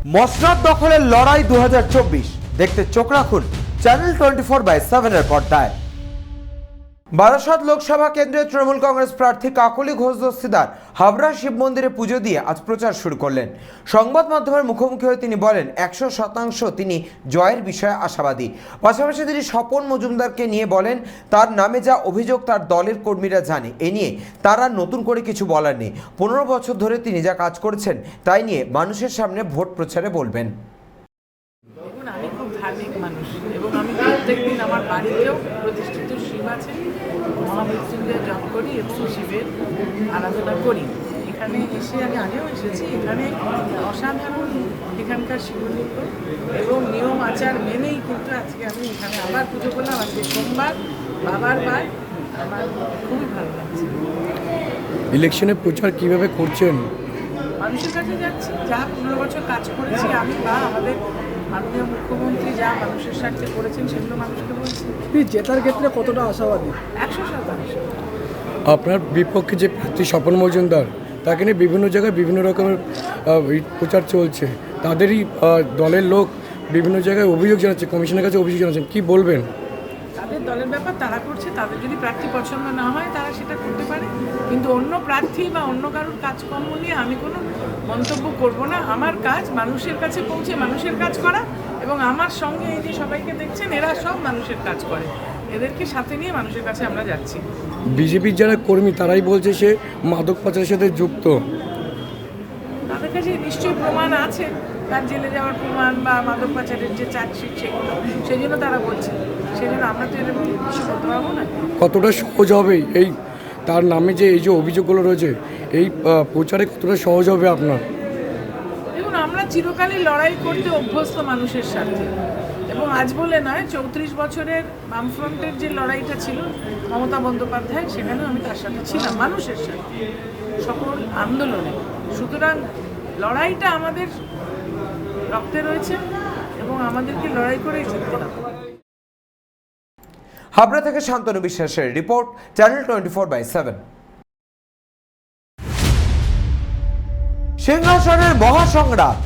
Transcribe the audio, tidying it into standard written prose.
মসনদ দখলের লড়াই 2024 দেখতে চোখ রাখুন চ্যানেল 24/7 এর পর্দায়। বারাসত লোকসভা কেন্দ্রের তৃণমূল কংগ্রেস প্রার্থী কাকলি ঘোষ দস্তিদার হাবড়া শিব মন্দিরে পুজো দিয়ে আজ প্রচার শুরু করলেন। সংবাদ মাধ্যমের মুখোমুখি হয়ে তিনি বলেন 100% তিনি জয়ের বিষয়ে আশাবাদী। পাশাপাশি তিনি স্বপন মজুমদারকে নিয়ে বলেন তার নামে যা অভিযোগ তার দলের কর্মীরা জানে, এ নিয়ে তারা নতুন করে কিছু বলার নেই। 15 বছর ধরে তিনি যা কাজ করেছেন তাই নিয়ে মানুষের সামনে ভোট প্রচারে বলবেন। দেখুন, আমি খুব ধার্মিক মানুষ এবং আমি প্রত্যেকদিন আমার বাড়িতেও প্রতিষ্ঠিত শিব আছে, মহামৃত্যুঞ্জয় জপ করি এবং শিবের আরাধনা করি। এখানে এসে আমি আগেও এসেছি, এখানে অসাধারণ এখানকার শিবলিঙ্গ এবং নিয়ম আচার মেনেই কিন্তু আজকে আমি এখানে আবার পুজো করলাম। আজকে সোমবার, বাবার বার, আমার খুবই ভালো লাগছে। ইলেকশনে প্রচার কিভাবে করছেন? মানুষের কাছে যাচ্ছি, যা 15 বছর কাজ করেছি আমি বা আমাদের মাননীয় মুখ্যমন্ত্রী যা মানুষের স্বার্থে করেছেন সেগুলো মানুষকে বলছি। জেতার ক্ষেত্রে কতটা আশাবাদী? 100%। আপনার বিপক্ষে যে প্রার্থী স্বপন মজুমদার, তাকে নিয়ে বিভিন্ন জায়গায় বিভিন্ন রকমের প্রচার চলছে। তাদেরই দলের লোক বিভিন্ন জায়গায় অভিযোগ জানাচ্ছে, কমিশনের কাছে অভিযোগ জানাচ্ছেন, কি বলবেন? তাদের দলের ব্যাপার, তারা করছে। তাদের যদি প্রার্থী পছন্দ না হয় তারা সেটা করতে পারে, কিন্তু অন্য প্রার্থী বা অন্য কারোর কাজকর্ম নিয়ে আমি কোনো মন্তব্য করব না। আমার কাজ মানুষের কাছে পৌঁছে মানুষের কাজ করা, এবং আমার সঙ্গে এই যে সবাইকে দেখছেন এরা সব মানুষের কাজ করে, এদেরকে সাথে নিয়ে মানুষের কাছে আমরা যাচ্ছি। বিজেপির যারা কর্মী তারাই বলছে সে মাদক পাচারের সাথে যুক্ত। তাদের কাছে নিশ্চয়ই প্রমাণ আছে, তার জেলে যাওয়ার প্রমাণ বা মাদক পাচারের যে চার্জশিট সেগুলো, সেই জন্য তারা বলছে। সেই জন্য আমরা তো এরকম কিছু করতে পারবো না। কতটা সহজ হবে এই তার নামে যে এই যে অভিযোগগুলো রয়েছে, এই প্রচারে কতটা সহজ হবে আপনার? দেখুন, আমরা চিরকালই লড়াই করতে অভ্যস্ত মানুষের সাথে, এবং আজ বলে নয়, 34 বছরের বামফ্রন্টের যে লড়াইটা ছিল মমতা বন্দ্যোপাধ্যায়, সেখানেও আমি তার সাথে ছিলাম, মানুষের সাথে, সকল আন্দোলনে। সুতরাং লড়াইটা আমাদের রক্তে রয়েছে এবং আমাদেরকে লড়াই করেই জিততে হবে। হাবড়া থেকে শান্তনু বিশ্বাসের রিপোর্ট, চ্যানেল 24/7। সিংহাসনের মহাসংগ্রাম